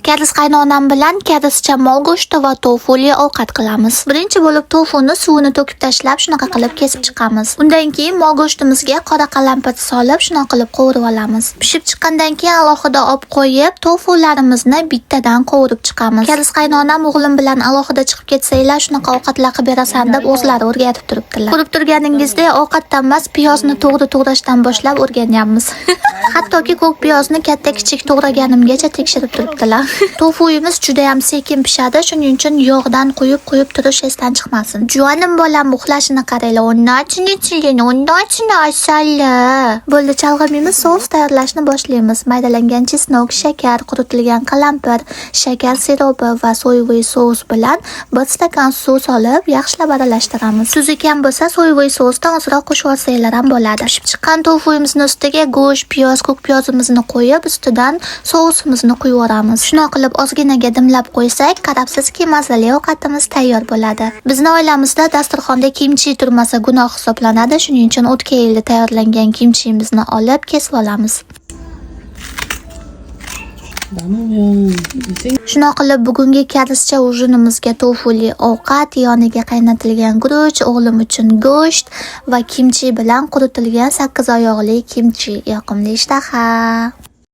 Kariz qaynonam bilan karizcha mol go'shti va tofuli ovqat qilamiz. Birinchi bo'lib tofuni suvini to'kib tashlab, shunaqa qilib kesib chiqamiz. Undan keyin mol go'shtimizga qora qalampir solib, shunaqa qilib qovurib olamiz. Pishib chiqqandan keyin alohida olib qo'yib, tofularimizni bittadan qovurib chiqamiz. Kariz qaynonam o'g'lim bilan alohida chiqib ketsanglar, shunaqa ovqatlar qilib berasan deb o'zlari o'rgatib turibdilar. Ko'rib turganingizdek, ovqatdan emas, piyozni to'g'ri to'g'rashdan boshlab o'rganyapmiz. Hattoki ko'k piyozni katta-kichik to'g'raganimgacha tekshirib turibdilar. Tofuyimiz juda ham sekin pishadi, shuning uchun yog'dan qo'yib turish esdan chiqmasin. Juvonim bolam uxlashini qaranglar. O'rnachini asali. Bo'ldi, chalg'imimiz sos tayyorlashni boshlaymiz. Maydalangan chesnok, shakar, quritilgan qalampir, shakar siropi va soyavoy sos bilan 1 stakan suv solib, yaxshilab aralashtiramiz. Tuzi kam bo'lsa, soyavoy sosdan ozroq qo'shib olsanglar ham bo'ladi. Pishib chiqqan tofuyimizni ustiga go'sht, piyoz, ko'k piyozimizni qo'yib, ustidan sosimizni quyib yuboramiz. Shunaqa qilib ozginaga dimlab qo'ysak, qarabsizki, mazali ovqatimiz tayyor bo'ladi. Bizning oilamizda dasturxonda kimchi turmasa gunoh hisoblanadi, shuning uchun o'tgan yilda tayyorlangan kimchimizni olib kesib olamiz. Shunaqa qilib bugungi karizcha ujinimizga tofuli ovqat, yoniga qaynatilgan guruch, o'g'lim uchun go'sht va kimchi bilan quritilgan 8 oyoqli kimchi. Yoqimli ishtaha.